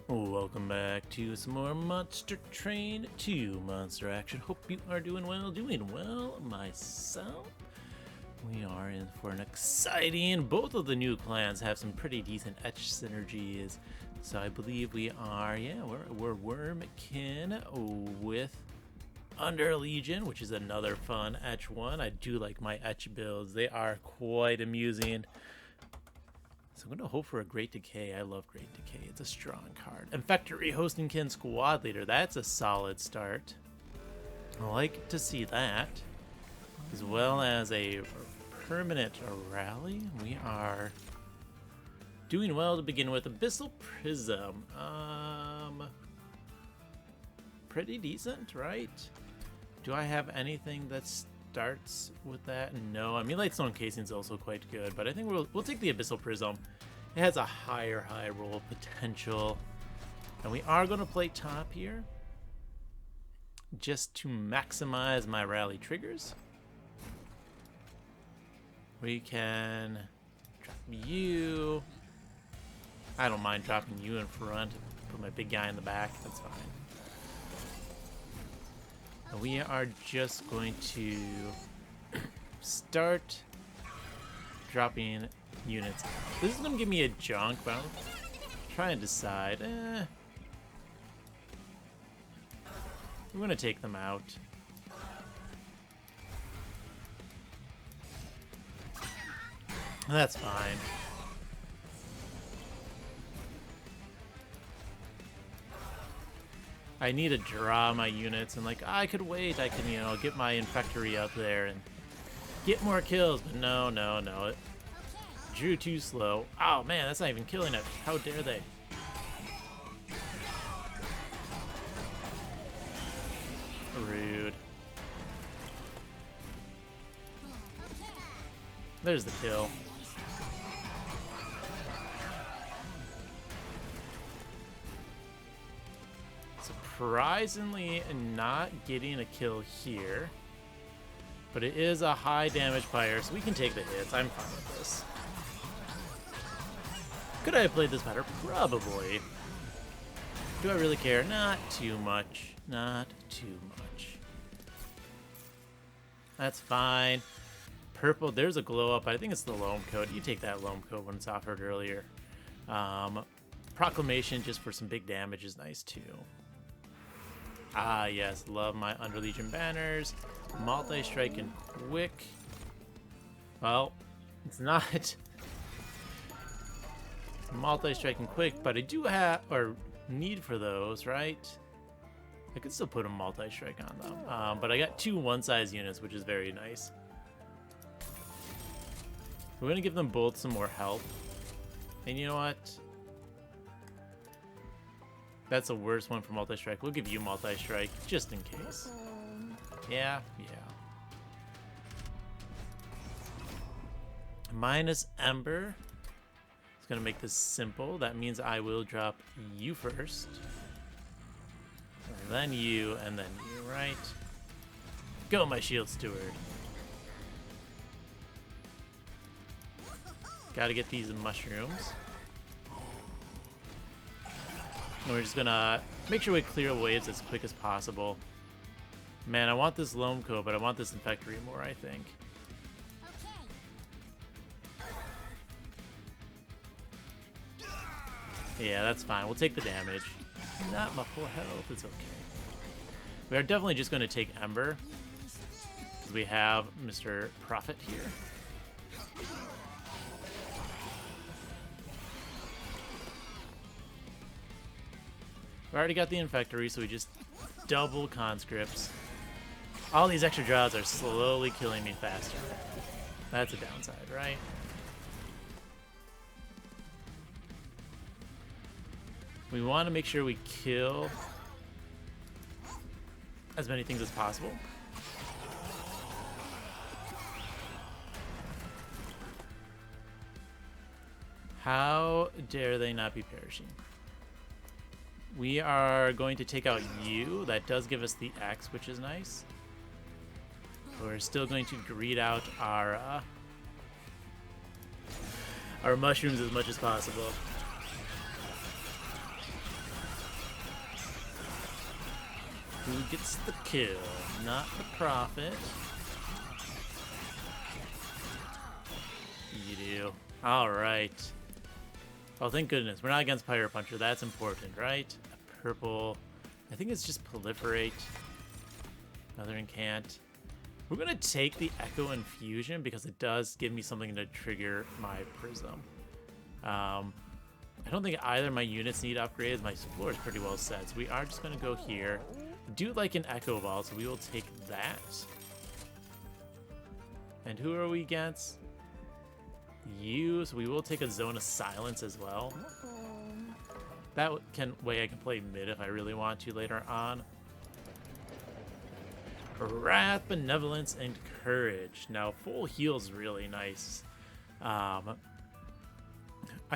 Welcome back to some more Monster Train 2 Monster Action. Hope you are doing well myself. We are in for an exciting, both of the new clans have some pretty decent etch synergies. So I believe we are, we're Wurmkin with Underlegion, which is another fun etch one. I do like my etch builds, they are quite amusing. So I'm going to hope for a Great Decay. I love Great Decay. It's a strong card. Infectory Hostingkin Squad Leader. That's a solid start. I like to see that. As well as a permanent rally. We are doing well to begin with. Abyssal Prism. Pretty decent, right? Do I have anything that starts with that? No. I mean, Lightstone Casing is also quite good, but I think we'll take the Abyssal Prism. It has a high roll potential. And we are going to play top here just to maximize my rally triggers. We can drop you. I don't mind dropping you in front. Put my big guy in the back. That's fine. And we are just going to start dropping units. This is going to give me a junk, but I'm trying to decide. We're going to take them out. That's fine. I need to draw my units, and like, I could wait. I can, get my Infectory up there and get more kills, but no. It drew too slow. Oh man, that's not even killing it. How dare they? Rude. There's the kill. Surprisingly not getting a kill here. But it is a high damage fire, so we can take the hits. I'm fine with this. Could I have played this better? Probably. Do I really care? Not too much. Not too much. That's fine. Purple, there's a glow up. I think it's the loam coat. You take that loam coat when it's offered earlier. Proclamation just for some big damage is nice too. Ah yes, love my Underlegion banners. Multi-strike and quick. Well, it's not multi-strike and quick, but I do have, or need for those, right? I could still put a multi-strike on them. But I got two one-size units, which is very nice. We're going to give them both some more health. And you know what? That's the worst one for multi-strike. We'll give you multi-strike, just in case. Yeah. Minus Ember. It's going to make this simple. That means I will drop you first. And then you, and then you, right? Go, my Shield Steward. Gotta get these mushrooms. And we're just gonna make sure we clear waves as quick as possible. Man, I want this Loam Coat, but I want this Infectory more, I think. Yeah, that's fine. We'll take the damage. Not my full health. It's okay. We are definitely just going to take Ember, because we have Mr. Prophet here. We already got the Infectory, so we just double conscripts. All these extra draws are slowly killing me faster. That's a downside, right? We want to make sure we kill as many things as possible. How dare they not be perishing? We are going to take out you. That does give us the X, which is nice. We're still going to greed out our mushrooms as much as possible. Who gets the kill? Not the prophet. You do. Alright. Oh, thank goodness. We're not against Pyro Puncher. That's important, right? A purple. I think it's just Proliferate. Another incant. We're going to take the Echo Infusion because it does give me something to trigger my Prism. I don't think either of my units need upgrades. My floor is pretty well set. So we are just going to go here. Do like an Echo Ball, so we will take that. And who are we against? You, so we will take a Zone of Silence as well. That way I can play mid if I really want to later on. Wrath, Benevolence, and Courage. Now, full heal is really nice. I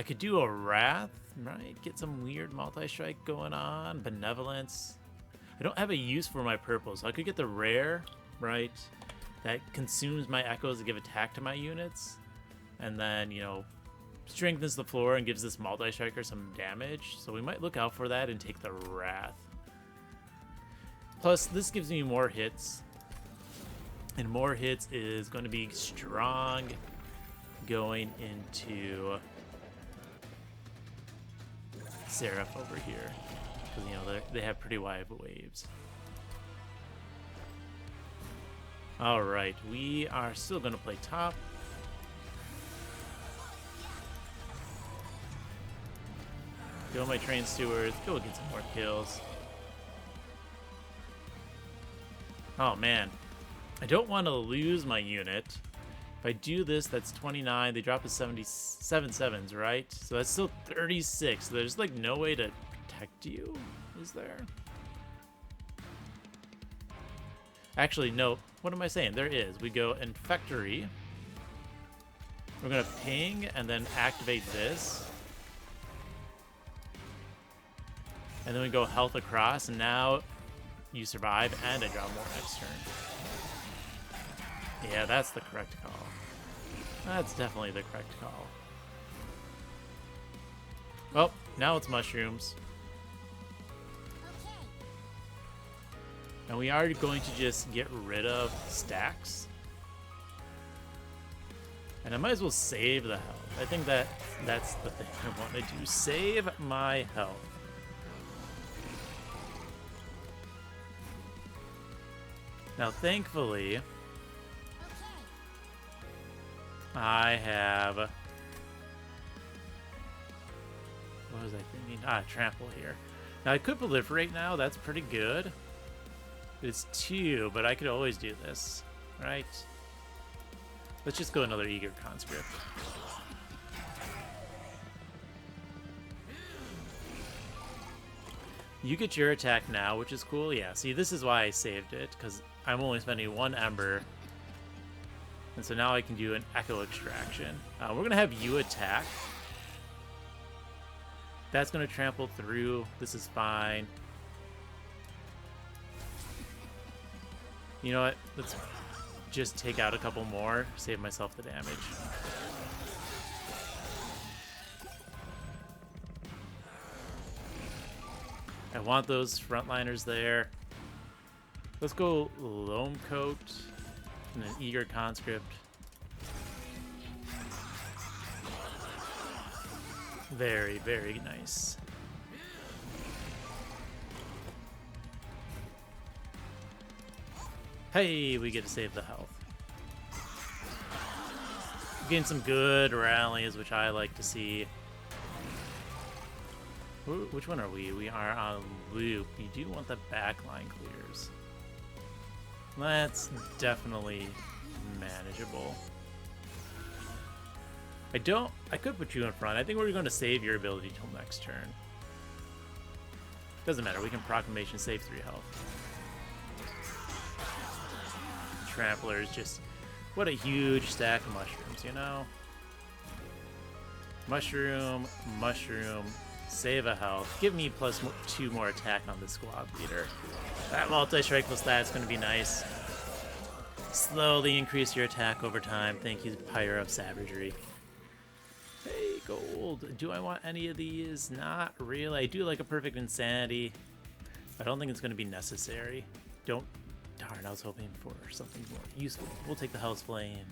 could do a Wrath, right? Get some weird multi-strike going on. Benevolence. I don't have a use for my purple, so I could get the rare, right? That consumes my echoes to give attack to my units. And then, you know, strengthens the floor and gives this multi-striker some damage. So we might look out for that and take the Wrath. Plus, this gives me more hits. And more hits is going to be strong going into Seraph over here. Because, you know, they have pretty wide waves. Alright, we are still going to play top. Go my Train Stewards, go get some more kills. Oh man, I don't want to lose my unit. If I do this, that's 29. They drop to 77 sevens, right? So that's still 36. So there's like no way to protect you, is there? Actually, no. What am I saying? There is. We go Infectory. We're going to ping and then activate this. And then we go health across, and now you survive, and I draw more next turn. Yeah, that's the correct call. That's definitely the correct call. Well, now it's mushrooms. And we are going to just get rid of stacks. And I might as well save the health. I think that's the thing I want to do. Save my health. Now, thankfully, I have... What was I thinking? Trample here. Now, I could proliferate now. That's pretty good. It's 2, but I could always do this, right? Let's just go another Eager Conscript. You get your attack now, which is cool. Yeah, see, this is why I saved it, because I'm only spending 1 Ember. And so now I can do an Echo Extraction. We're going to have you attack. That's going to trample through. This is fine. You know what? Let's just take out a couple more. Save myself the damage. I want those frontliners there. Let's go Loam Coat and an Eager Conscript. Very, very nice. Hey, we get to save the health. Getting some good rallies, which I like to see. Which one are we? We are on loop. You do want the backline clears. That's definitely manageable. I could put you in front. I think we're going to save your ability till next turn. Doesn't matter. We can Proclamation save 3 health. Trampler is just... What a huge stack of mushrooms, you know? Mushroom, mushroom, save a health. Give me +2 more attack on the squad leader. That multi-strike plus that's going to be nice. Slowly increase your attack over time. Thank you, Pyre of Savagery. Hey, gold. Do I want any of these? Not really. I do like a Perfect Insanity. I don't think it's going to be necessary. Don't... Darn, I was hoping for something more useful. We'll take the Hell's Flame.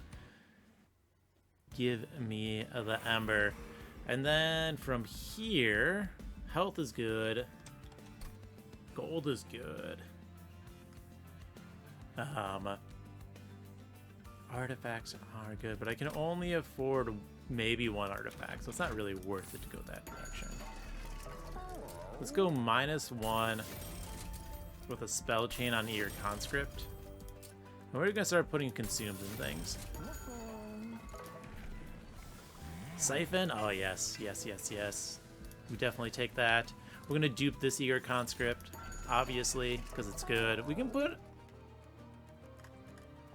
Give me the Ember. And then from here, health is good. Gold is good. Artifacts are good, but I can only afford maybe one artifact, so it's not really worth it to go that direction. Let's go -1 with a spell chain on Eager Conscript. And we're gonna start putting consumes and things. Siphon? Oh yes, yes, yes, yes. We definitely take that. We're gonna dupe this Eager Conscript, obviously, because it's good. We can put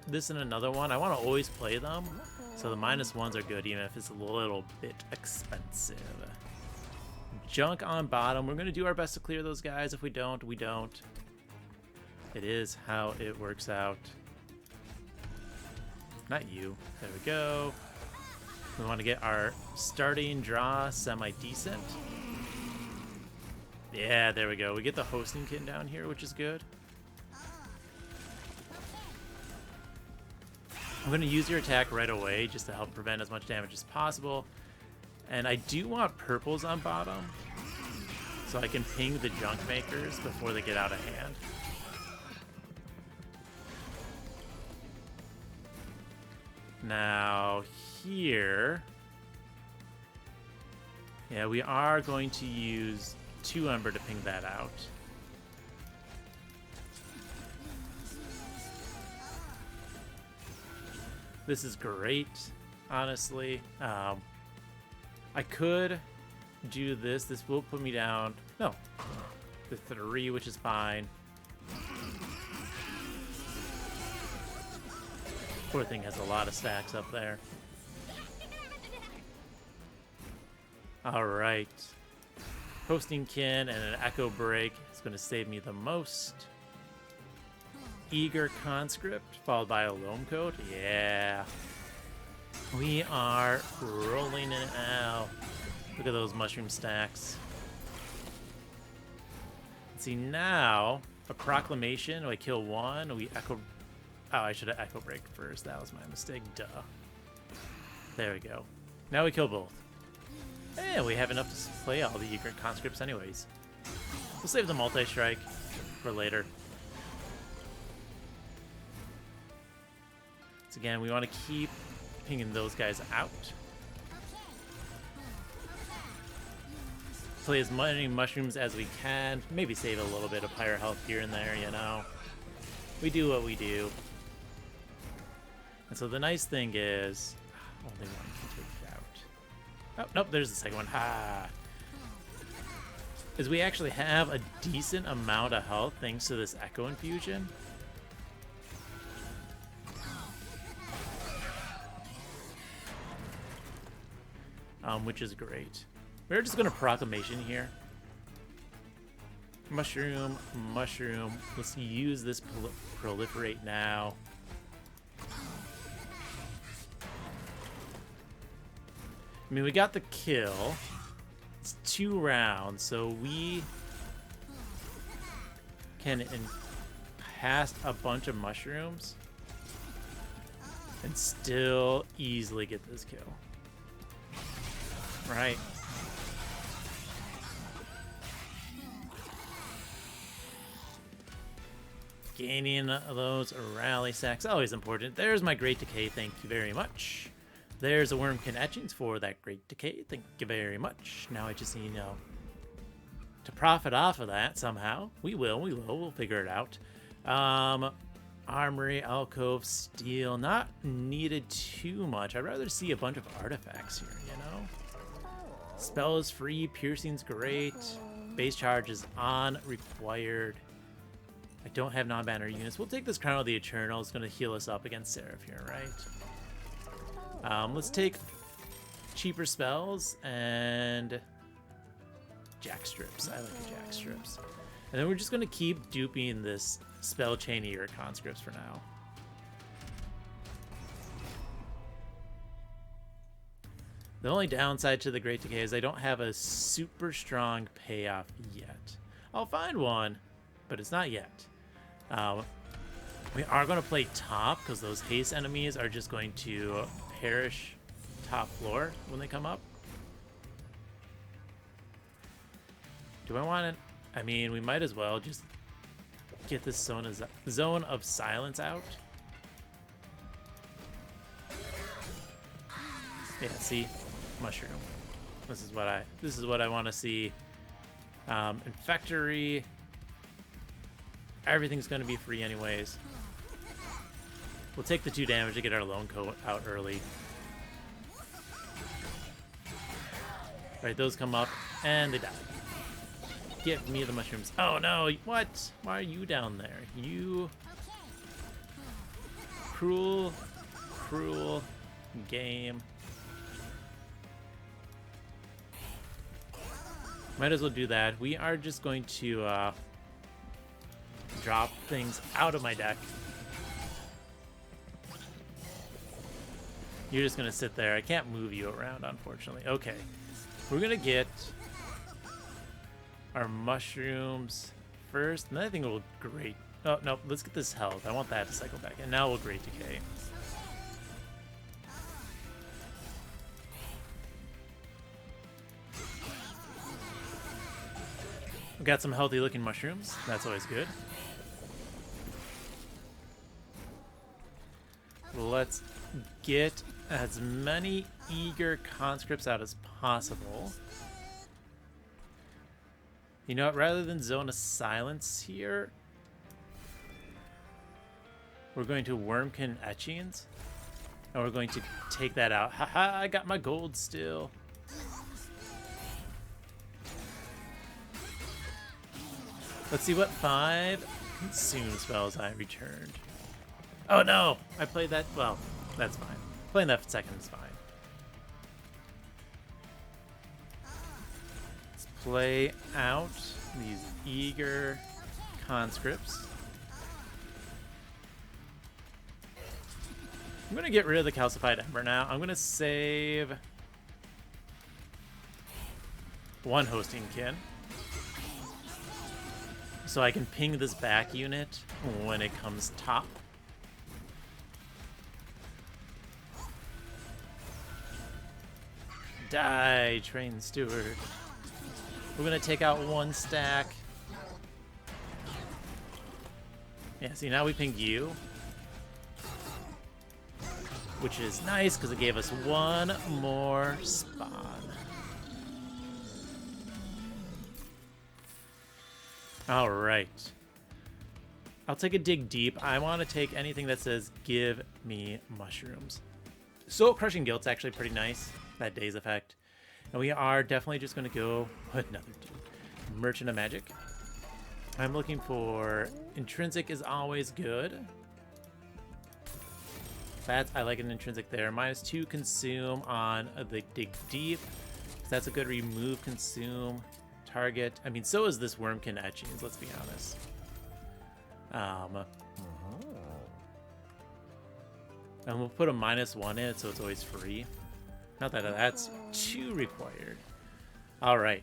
this in another one. I want to always play them, so the -1s are good, even if it's a little bit expensive. Junk on bottom. We're gonna do our best to clear those guys. If we don't, we don't. It is how it works out. Not you. There we go. We want to get our starting draw semi-decent. Yeah, there we go. We get the hosting kit down here, which is good. I'm going to use your attack right away just to help prevent as much damage as possible. And I do want purples on bottom, so I can ping the junk makers before they get out of hand. Now, here... Yeah, we are going to use 2 Ember to ping that out. This is great, honestly. I could do this. This will put me down. No, the 3, which is fine. Poor thing has a lot of stacks up there. All right. Hosting Kin and an Echo Break is going to save me the most. Eager Conscript, followed by a Loam Coat. Yeah. We are rolling it out. Look at those mushroom stacks. Let's see, now, a Proclamation. We kill 1. We Echo... Oh, I should have Echo Break first. That was my mistake. Duh. There we go. Now we kill both. And we have enough to play all the Eager Conscripts anyways. We'll save the multi-strike for later. So again, we want to keep pinging those guys out. Play as many mushrooms as we can. Maybe save a little bit of higher health here and there, you know. We do what we do. And so the nice thing is... Only one can take it out. Oh, nope, there's the second one. Ha! Is we actually have a decent amount of health thanks to this Echo Infusion. Which is great. We're just gonna Proclamation here. Mushroom, mushroom. Let's use this proliferate now. I mean, we got the kill. It's 2 rounds, so we can pass a bunch of mushrooms and still easily get this kill. Right. Gaining those rally sacks, always important. There's my Great Decay, thank you very much. There's a Wurmkin etchings for that Great Decay, thank you very much. Now I just need, to profit off of that somehow. We'll figure it out. Armory, alcove, steel, not needed too much. I'd rather see a bunch of artifacts here, you know? Spell is free, piercing's great, base charge is on, required. I don't have non-banner units. We'll take this Crown of the Eternal. It's going to heal us up against Seraph here, right? Let's take cheaper spells and jack strips. I like the jack strips. And then we're just going to keep duping this spell chain Eager Conscripts for now. The only downside to the Great Decay is I don't have a super strong payoff yet. I'll find one. but it's not yet. We are going to play top because those haste enemies are just going to perish top floor when they come up. Do I want to? I mean, we might as well just get this zone of silence out. Yeah, see, mushroom. This is what I want to see. Infectory. Everything's going to be free anyways. We'll take the 2 damage to get our lone coat out early. Right, those come up and they die. Give me the mushrooms. Oh no, what? Why are you down there? You cruel, cruel game. Might as well do that. We are just going to drop things out of my deck. You're just gonna sit there. I can't move you around, unfortunately. Okay. We're gonna get our mushrooms first, and then I think we'll great. Oh no, let's get this health. I want that to cycle back, and now we'll great decay. We got some healthy looking mushrooms. That's always good. Let's get as many eager conscripts out as possible. You know what? Rather than zone of silence here, we're going to Wurmkin etchings, and we're going to take that out. Haha, I got my gold still. Let's see what 5 consume spells I returned. Oh no! I played that. Well, that's fine. Playing that second is fine. Let's play out these eager conscripts. I'm going to get rid of the calcified ember now. I'm going to save 1 hosting kin, so I can ping this back unit when it comes top. Die, train steward. We're gonna take out 1 stack. Yeah, see, now we ping you, which is nice because it gave us 1 more spawn. All right. I'll take a dig deep. I want to take anything that says give me mushrooms. Soul Crushing Guilt's actually pretty nice. That daze effect. And we are definitely just going to go with another 2. Merchant of Magic. I'm looking for intrinsic is always good. I like an intrinsic there. -2 consume on the dig deep. That's a good remove consume target. I mean, so is this Wurmkin etchings, let's be honest. And we'll put a -1 in it so it's always free. Not that that's 2 required. All right.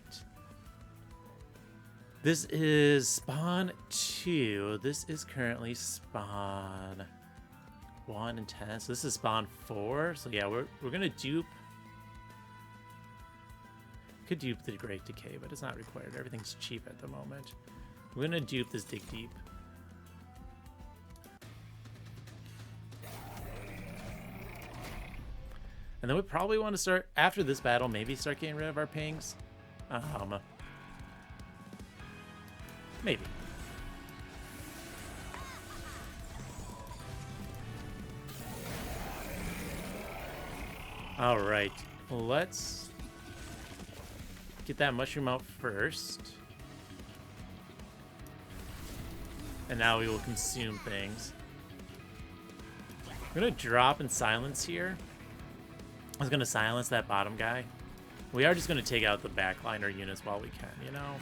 This is spawn 2. This is currently spawn 1 and 10. So this is spawn 4. So yeah, we're gonna dupe. Could dupe the Great Decay, but it's not required. Everything's cheap at the moment. We're gonna dupe this Dig Deep. And then we probably want to start, after this battle, maybe start getting rid of our pings. Maybe. All right, let's get that mushroom out first. And now we will consume things. I'm gonna drop in silence here. I was going to silence that bottom guy. We are just going to take out the backliner units while we can, you know?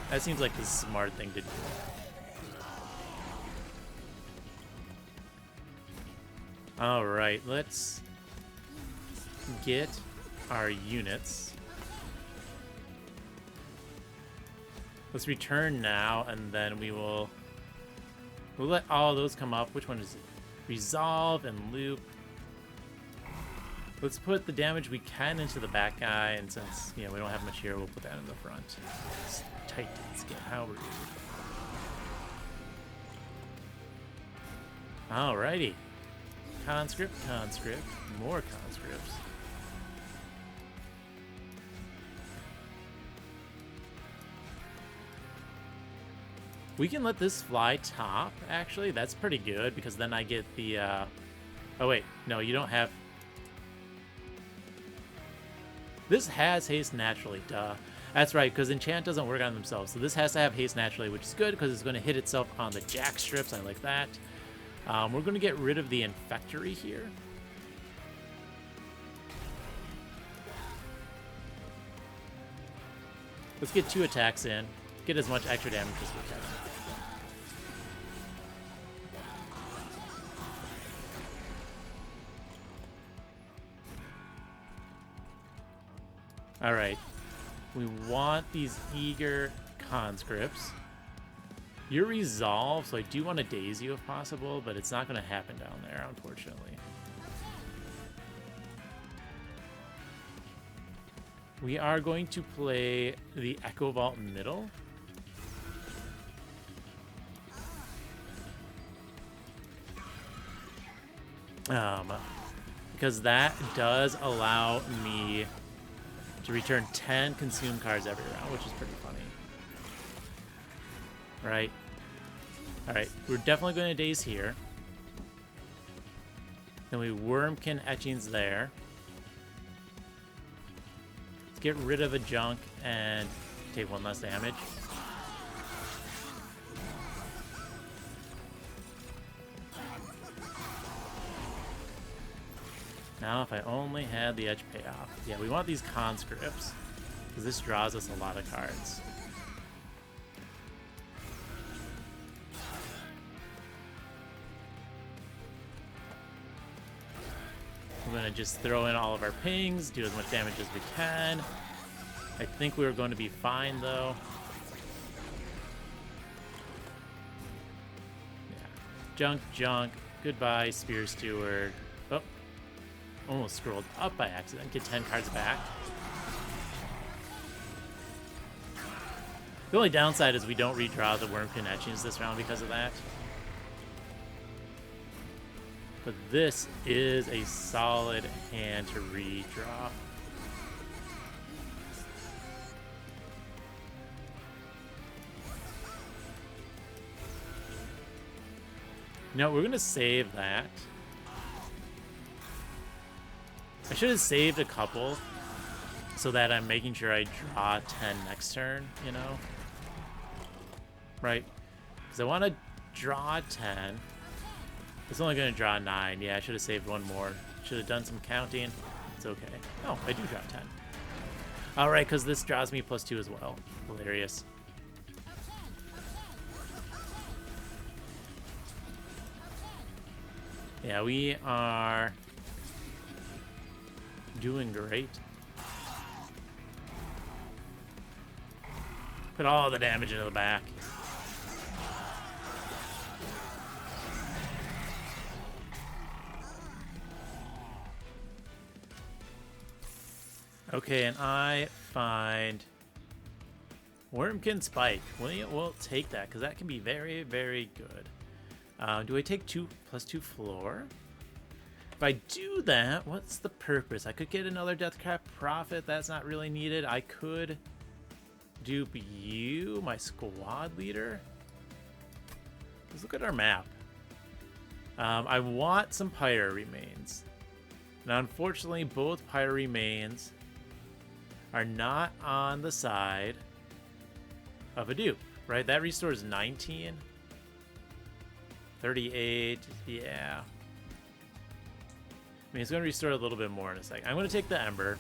That seems like the smart thing to do. Alright, let's get our units. Let's return now, and then we'll let all those come up. Which one is it? Resolve and loop. Let's put the damage we can into the back guy, and since we don't have much here, we'll put that in the front. Titans get how rude. Alrighty. Conscript, more conscripts. We can let this fly top, actually. That's pretty good, because then I get the, oh wait, no, you don't have... This has haste naturally, duh. That's right, because enchant doesn't work on themselves, so this has to have haste naturally, which is good, because it's going to hit itself on the jack strips. I like that. We're going to get rid of the infectory here. Let's get 2 attacks in. Get as much extra damage as we can. Alright. We want these eager conscripts. You're resolved, so I do want to daze you if possible, but it's not going to happen down there, unfortunately. We are going to play the Echo Vault middle. Because that does allow me to return 10 consume cards every round, which is pretty funny. Right. Alright, we're definitely going to daze here. Then we Wurmkin etchings there. Let's get rid of a junk and take 1 less damage. Now, if I only had the edge payoff. Yeah, we want these conscripts, because this draws us a lot of cards. We're going to just throw in all of our pings, do as much damage as we can. I think we were going to be fine, though. Yeah. Junk, junk. Goodbye, Spear Steward. Oh. Almost scrolled up by accident. Get 10 cards back. The only downside is we don't redraw the Wurmkin etchings this round because of that. But this is a solid hand to redraw. No, we're going to save that. I should have saved a couple so that I'm making sure I draw 10 next turn, you know? Right? Because I want to draw 10. It's only going to draw 9. Yeah, I should have saved 1 more. Should have done some counting. It's okay. Oh, I do draw 10. Alright, because this draws me +2 as well. Hilarious. Yeah, we are doing great. Put all the damage into the back. Okay, and I find Wurmkin Spike. We'll take that, because that can be very, very good. Do I take +2 floor? If I do that, what's the purpose? I could get another Deathcrab Prophet. That's not really needed. I could dupe you, my squad leader. Let's look at our map. I want some Pyre Remains. Now, unfortunately, both Pyre Remains are not on the side of a dupe, right? That restores 19. 38, yeah. I mean, it's going to restore a little bit more in a second. I'm going to take the Ember.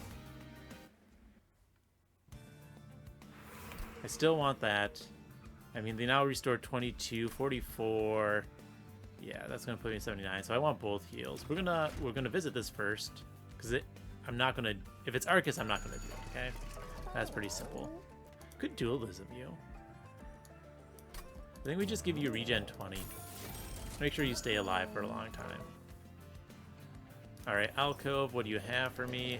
I still want that. I mean, they now restore 22, 44. Yeah, that's going to put me at 79. So I want both heals. We're gonna visit this first, because I'm not going to. If it's Arcus, I'm not going to do it. Okay, that's pretty simple. Good dualism, you. I think we just give you regen 20. Make sure you stay alive for a long time. Alright, Alcove, what do you have for me?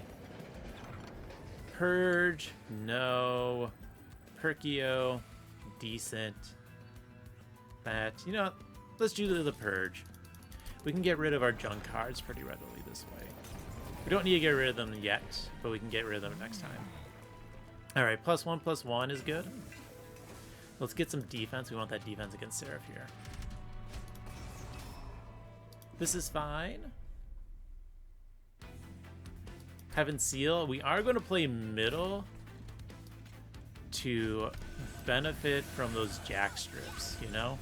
Purge, no. Perkio, decent. That, you know what? Let's do the Purge. We can get rid of our junk cards pretty readily this way. We don't need to get rid of them yet, but we can get rid of them next time. Alright, +1/+1 is good. Let's get some defense. We want that defense against Seraph here. This is fine. Heaven Seal. We are going to play middle to benefit from those jack strips, you know?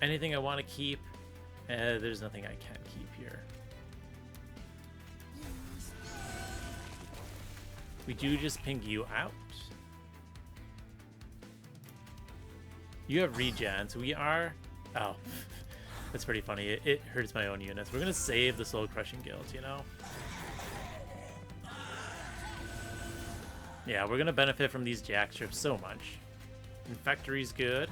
Anything I want to keep? There's nothing I can't keep here. We do just ping you out. You have regen, so we are... Oh, that's pretty funny. It hurts my own units. We're going to save the Soul Crushing Guild, you know? Yeah, we're going to benefit from these jack strips so much. Infectory's good.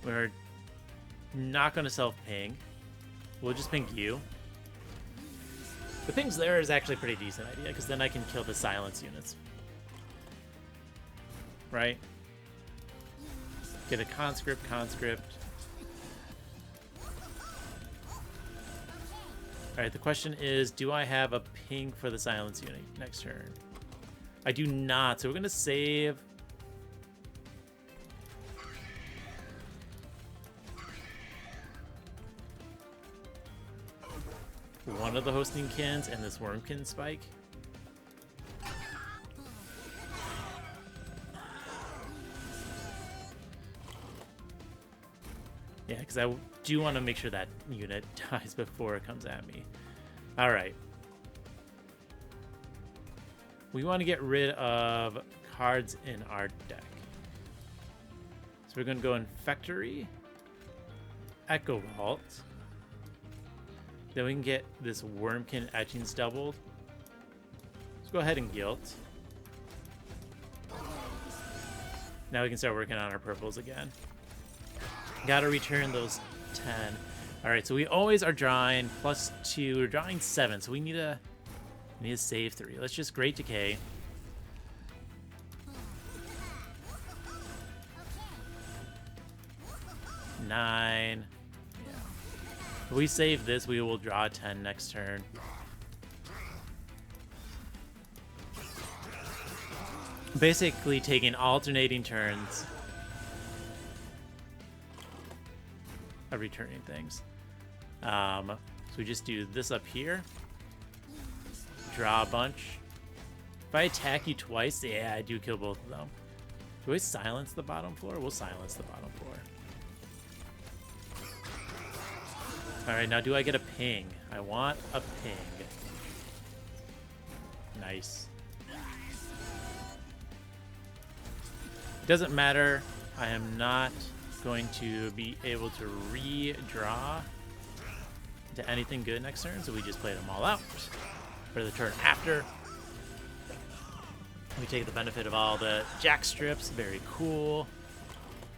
We're not going to self-ping. We'll just ping you. The pings there is actually a pretty decent idea, because then I can kill the silence units. Right? Get a conscript. Alright, the question is, do I have a ping for the silence unit next turn? I do not, so we're going to save... one of the hosting kins and this Wurmkin spike. Yeah, because I do want to make sure that unit dies before it comes at me. Alright. We want to get rid of cards in our deck. So we're going to go Infectory, Echo Vault. Then we can get this Wurmkin etchings doubled. Let's go ahead and Guilt. Now we can start working on our purples again. Gotta return those 10. Alright, so we always are drawing +2. We're drawing 7, so we need to save 3. Let's just Great Decay. Nine. If we save this, we will draw 10 next turn. Basically taking alternating turns of returning things. So we just do this up here. Draw a bunch. If I attack you twice, yeah, I do kill both of them. Do I silence the bottom floor? We'll silence the bottom floor. Alright, now do I get a ping? I want a ping. Nice. Doesn't matter. I am not going to be able to redraw to anything good next turn, so we just play them all out. For the turn after, we take the benefit of all the jack strips. Very cool.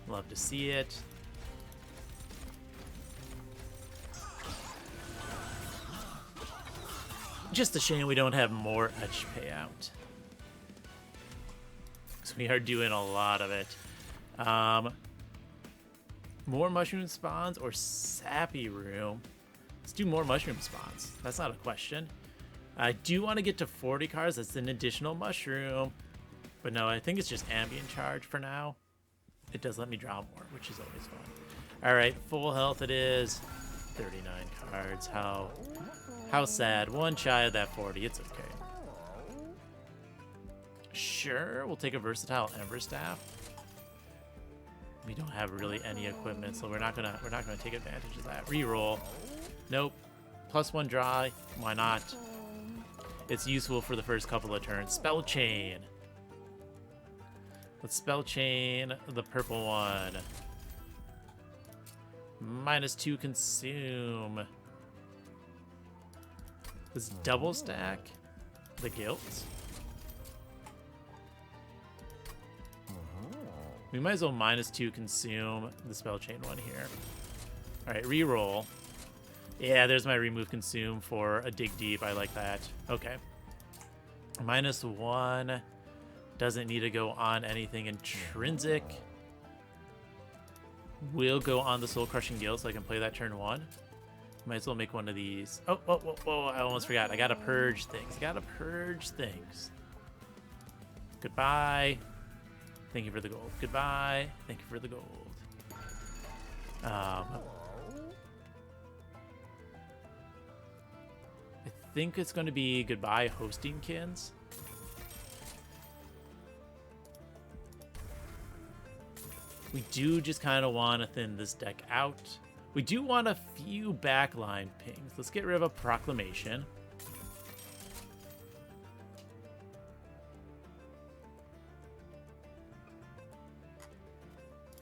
Love to see it. Just a shame we don't have more etch payout. So we are doing a lot of it. More mushroom spawns or sappy room? Let's do more mushroom spawns. That's not a question. I do want to get to 40 cards. That's an additional mushroom. But no, I think it's just ambient charge for now. It does let me draw more, which is always fun. All right, full health it is. 39 cards. How sad. One shy of that 40. It's okay. Sure, we'll take a versatile Ember Staff. We don't have really any equipment, so we're not gonna take advantage of that. Reroll. Nope. +1 draw. Why not? It's useful for the first couple of turns. Spell Chain. Let's Spell Chain the purple one. -2 consume. Let's double stack the guilt. We might as well -2 consume the spell chain one here. All right, reroll. Yeah, there's my remove consume for a dig deep. I like that. Okay. -1 doesn't need to go on anything intrinsic. Will go on the soul crushing guild so I can play that turn 1. Might as well make one of these. Oh, whoa, whoa, whoa, I almost forgot. I gotta purge things. Goodbye. Thank you for the gold. Goodbye. Thank you for the gold. I think it's going to be goodbye hosting kins. We do just kind of want to thin this deck out. We do want a few backline pings. Let's get rid of a proclamation.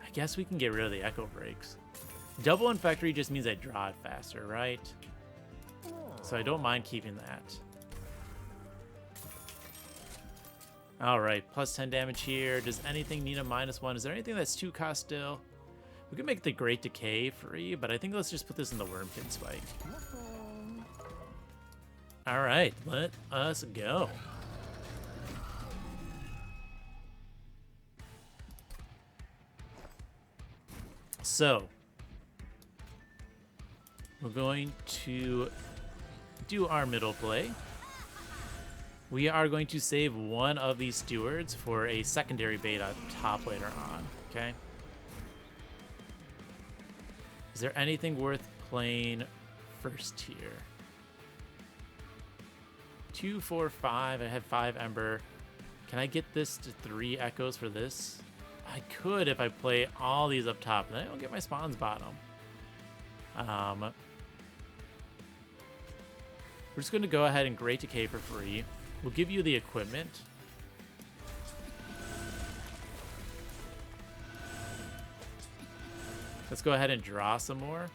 I guess we can get rid of the echo breaks. Double infectory just means I draw it faster, right? So I don't mind keeping that. All right, plus 10 damage here. Does anything need a -1? Is there anything that's 2 cost still? We could make the Great Decay free, but I think let's just put this in the Wurmkin spike. All right, let us go. So, we're going to do our middle play. We are going to save one of these stewards for a secondary bait up top later on, okay? Is there anything worth playing first here? 2, 4, 5. I have 5 Ember. Can I get this to 3 Echoes for this? I could if I play all these up top, and then I don't get my spawns bottom. We're just going to go ahead and Great Decay for free. We'll give you the equipment. Let's go ahead and draw some more.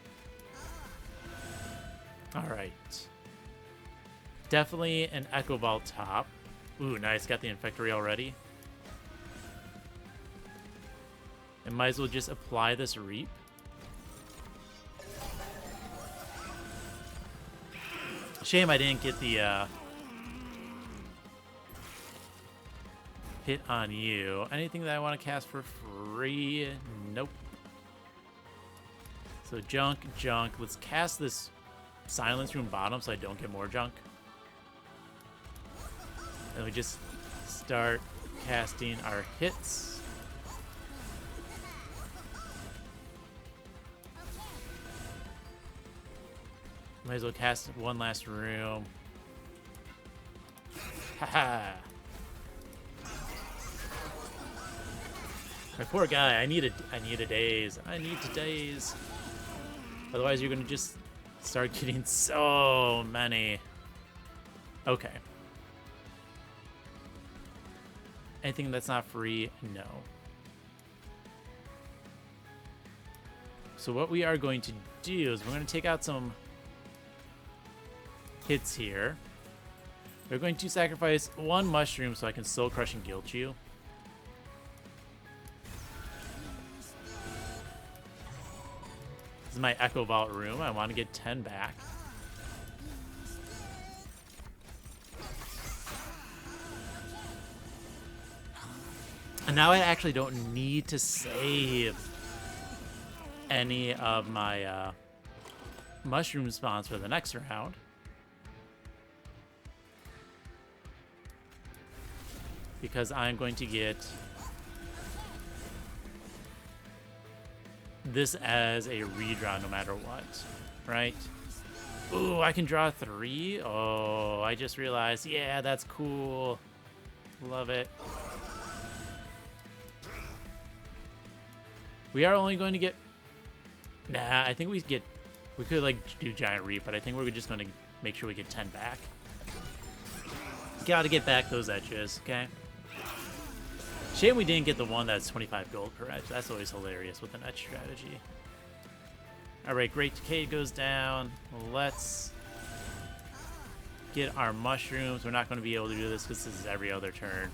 All right. Definitely an Echo Vault top. Ooh, nice. Got the Infectory already. And might as well just apply this Reap. Shame I didn't get the hit on you. Anything that I want to cast for free? Nope. So junk. Let's cast this Silence Room bottom so I don't get more junk. And we just start casting our hits. Might as well cast one last room. Haha. My poor guy. I need a daze. I need to daze. Otherwise, you're gonna just start getting so many. Okay. Anything that's not free? No. So what we are going to do is we're going to take out some hits here. We're going to sacrifice 1 mushroom so I can soul crush and guilt you. This is my Echo Vault room. I want to get 10 back. And now I actually don't need to save any of my mushroom spawns for the next round. Because I'm going to get this as a redraw no matter what, right? Ooh, I can draw 3? Oh, I just realized. Yeah, that's cool. Love it. We are only going to get... Nah, I think we could, like, do Giant Reap, but I think we're just going to make sure we get 10 back. Gotta get back those edges, okay? Shame we didn't get the one that's 25 gold per edge. That's always hilarious with an edge strategy. Alright, Great Decay goes down. Let's get our mushrooms. We're not going to be able to do this because this is every other turn.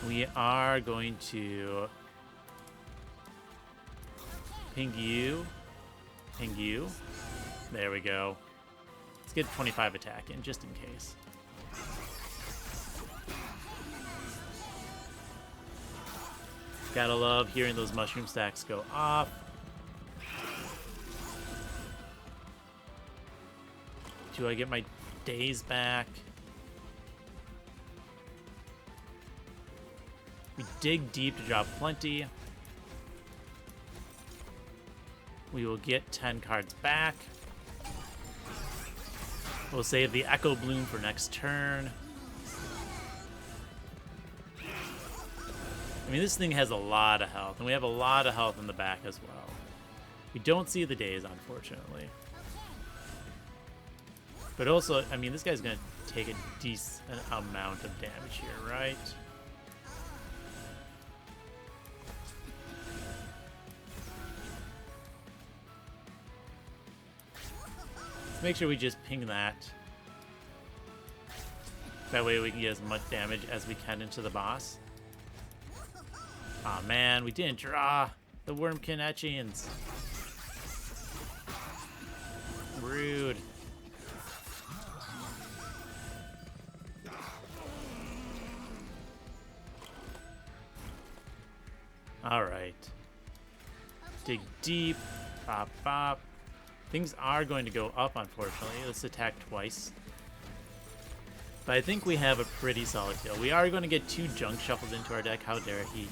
We are going to ping you. Ping you. There we go. Let's get 25 attack in, just in case. Gotta love hearing those mushroom stacks go off. Do I get my days back? We dig deep to drop plenty. We will get 10 cards back. We'll save the Echo Bloom for next turn. I mean, this thing has a lot of health, and we have a lot of health in the back as well. We don't see the days, unfortunately. But also, I mean, this guy's going to take a decent amount of damage here, right? Let's make sure we just ping that. That way we can get as much damage as we can into the boss. Aw, man, we didn't draw the Wurmkin etchings. Rude. Alright. Dig deep. Pop, pop. Things are going to go up, unfortunately. Let's attack twice. But I think we have a pretty solid kill. We are going to get 2 junk shuffles into our deck. How dare he?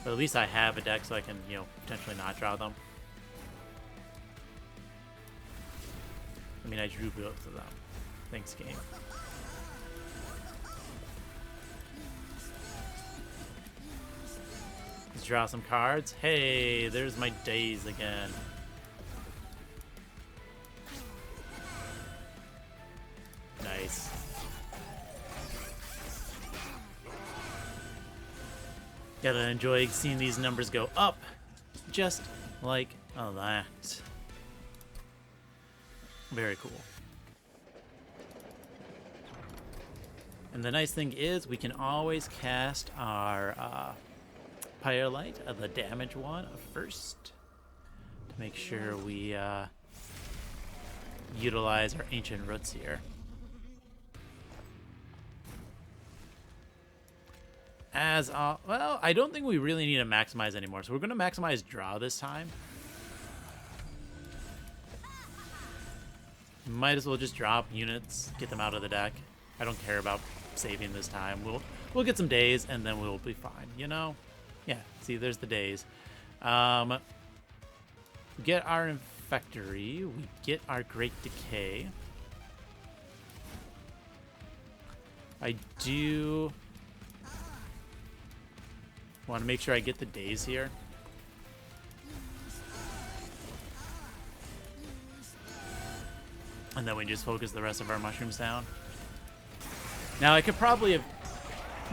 But at least I have a deck so I can, you know, potentially not draw them. I mean, I drew both of them. Thanks, game. Let's draw some cards. Hey, there's my days again. Nice. Gotta enjoy seeing these numbers go up, just like that. Very cool. And the nice thing is we can always cast our Firelight, the damage one, first, to make sure we utilize our ancient roots here. Well, I don't think we really need to maximize anymore, so we're going to maximize draw this time. Might as well just drop units, get them out of the deck. I don't care about saving this time. We'll get some days, and then we'll be fine, you know? Yeah, see, there's the days. We get our Infectory. We get our Great Decay. I do want to make sure I get the days here. And then we just focus the rest of our mushrooms down. Now, I could probably have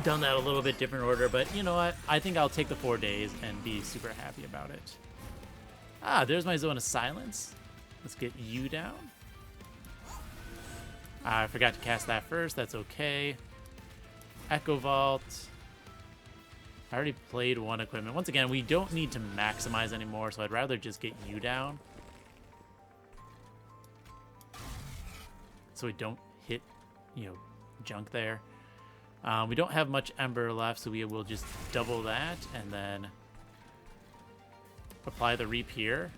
done that a little bit different order, but you know what? I think I'll take the 4 days and be super happy about it. Ah, there's my Zone of Silence. Let's get you down. I forgot to cast that first. That's okay. Echo Vault. I already played 1 equipment. Once again, we don't need to maximize anymore, so I'd rather just get you down. So we don't hit, you know, junk there. We don't have much Ember left, so we will just double that and then apply the Reap here.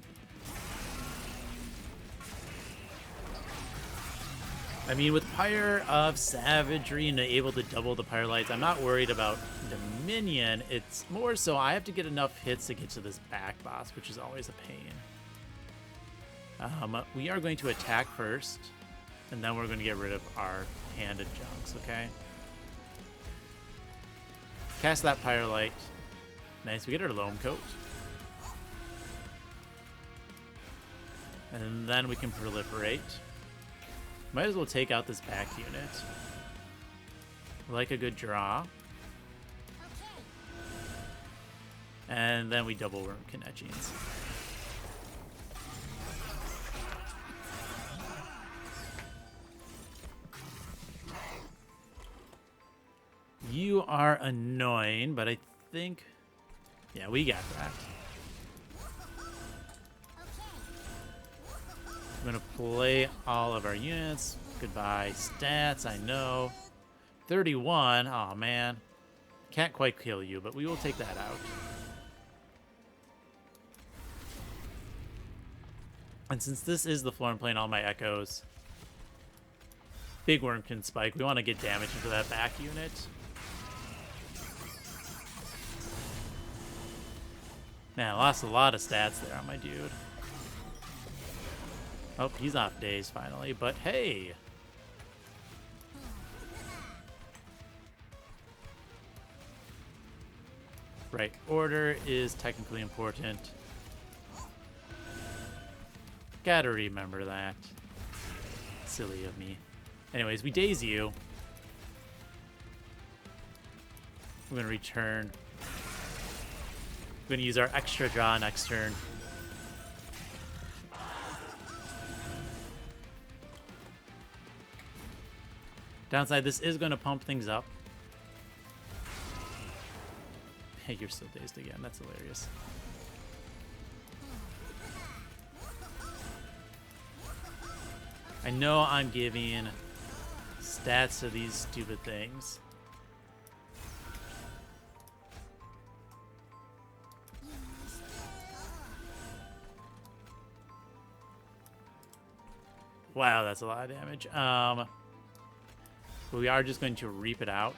I mean, with Pyre of Savagery and able to double the Firelights, I'm not worried about Dominion. It's more so I have to get enough hits to get to this back boss, which is always a pain. We are going to attack first, and then we're going to get rid of our hand of junks, okay? Cast that Firelight. Nice, we get our Loam Coat. And then we can proliferate. Might as well take out this back unit. Like a good draw. And then we double Wurmkin etchings. You are annoying, but I think... Yeah, we got that. I'm going to play all of our units. Goodbye stats, I know. 31, oh man. Can't quite kill you, but we will take that out. And since this is the floor I'm playing all my echoes, big Wurmkin spike, we want to get damage into that back unit. Man, I lost a lot of stats there on my dude. Oh, he's off days finally, but hey! Right order is technically important. Gotta remember that. Silly of me. Anyways, we daze you. We're gonna return. We're gonna use our extra draw next turn. Downside, this is gonna pump things up. Hey, you're still dazed again. That's hilarious. I know I'm giving stats to these stupid things. Wow, that's a lot of damage. But we are just going to reap it out.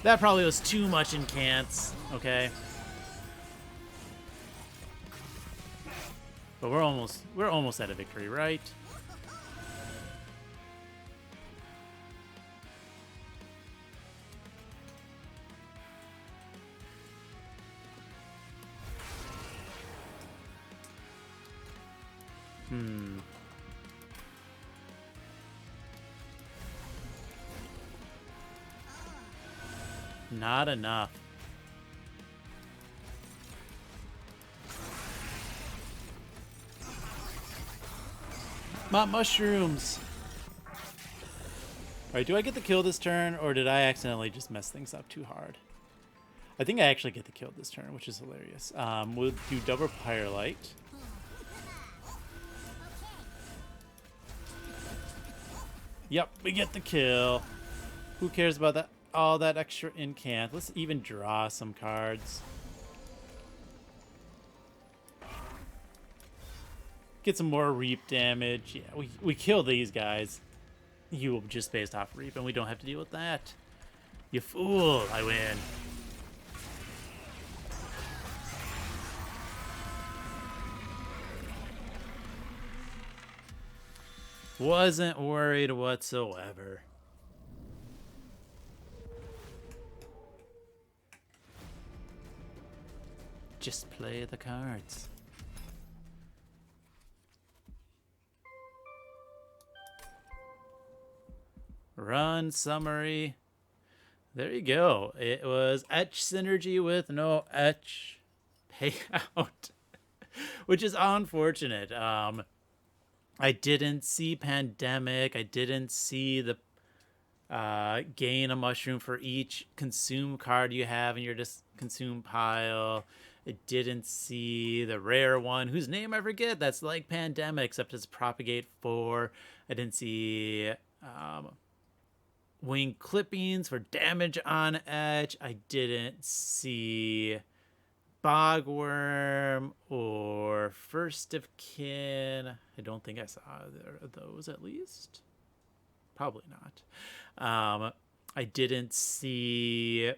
That probably was too much in cants, okay? But we're almost at a victory, right? Not enough. My mushrooms. Alright, do I get the kill this turn, or did I accidentally just mess things up too hard? I think I actually get the kill this turn, which is hilarious. We'll do double Firelight. Yep, we get the kill. Who cares about that? All that extra incant. Let's even draw some cards. Get some more reap damage. Yeah, we kill these guys. You just based off reap, and we don't have to deal with that. You fool! I win. Wasn't worried whatsoever. Just play the cards. Run summary. There you go. It was etch synergy with no etch payout, which is unfortunate. I didn't see pandemic. I didn't see the gain a mushroom for each consume card you have in your consume pile. I didn't see the rare one whose name I forget. That's like pandemic, except it's propagate 4. I didn't see wing clippings for damage on etch. I didn't see bogworm or first of kin. I don't think I saw those, at least. Probably not. I didn't see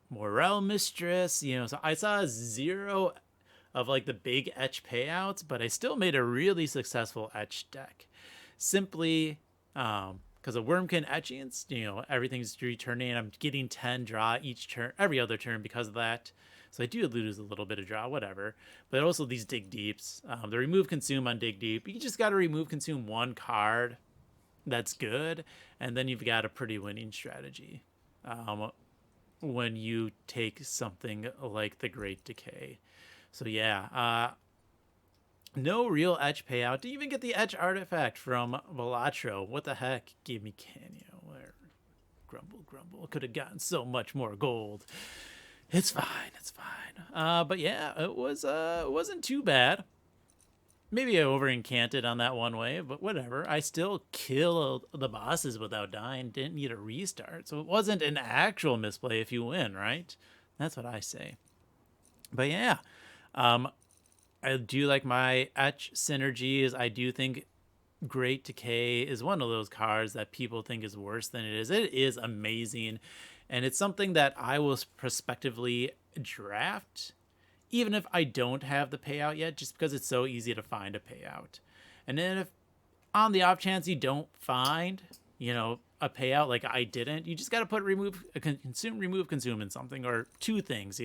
Morel Mistress, you know, so I saw 0 of like the big etch payouts, but I still made a really successful etch deck. Simply because of Wurmkin etchings, you know, everything's returning. I'm getting 10 draw each turn, every other turn because of that. So I do lose a little bit of draw, whatever. But also these dig deeps. The remove consume on dig deep. You just got to remove consume one card. That's good. And then you've got a pretty winning strategy. When you take something like the Great Decay. So yeah, no real etch payout to even get the etch artifact from Velatro. What the heck? Give me Canyo. Where? Grumble, grumble. Could have gotten so much more gold. It's fine. It's fine. But yeah, it wasn't too bad. Maybe I over incanted on that one wave, but whatever. I still killed the bosses without dying. Didn't need a restart. So it wasn't an actual misplay if you win, right? That's what I say. But yeah, I do like my etch synergies. I do think Great Decay is one of those cards that people think is worse than it is. It is amazing. And it's something that I will prospectively draft even if I don't have the payout yet, just because it's so easy to find a payout. And then if on the off chance you don't find, a payout like I didn't, you just got to put remove consume in something, or two things,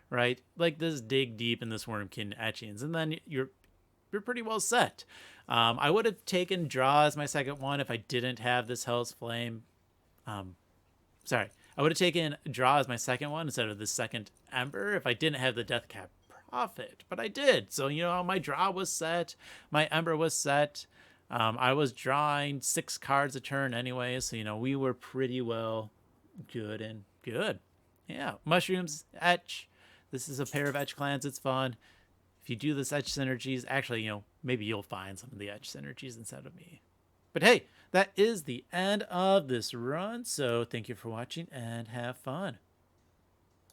right? Like this dig deep in this Wurmkin etchings, and then you're pretty well set. I would have taken draw as my second one if I didn't have this Hell's Flame. I would have taken draw as my second one instead of the second Ember if I didn't have the Death Cap Prophet, but I did. So, my draw was set, my Ember was set. I was drawing 6 cards a turn anyway, so, we were pretty well good and good. Yeah, Mushrooms, Etch. This is a pair of Etch clans. It's fun. If you do this Etch synergies, actually, maybe you'll find some of the Etch synergies instead of me. But hey, that is the end of this run. So thank you for watching and have fun.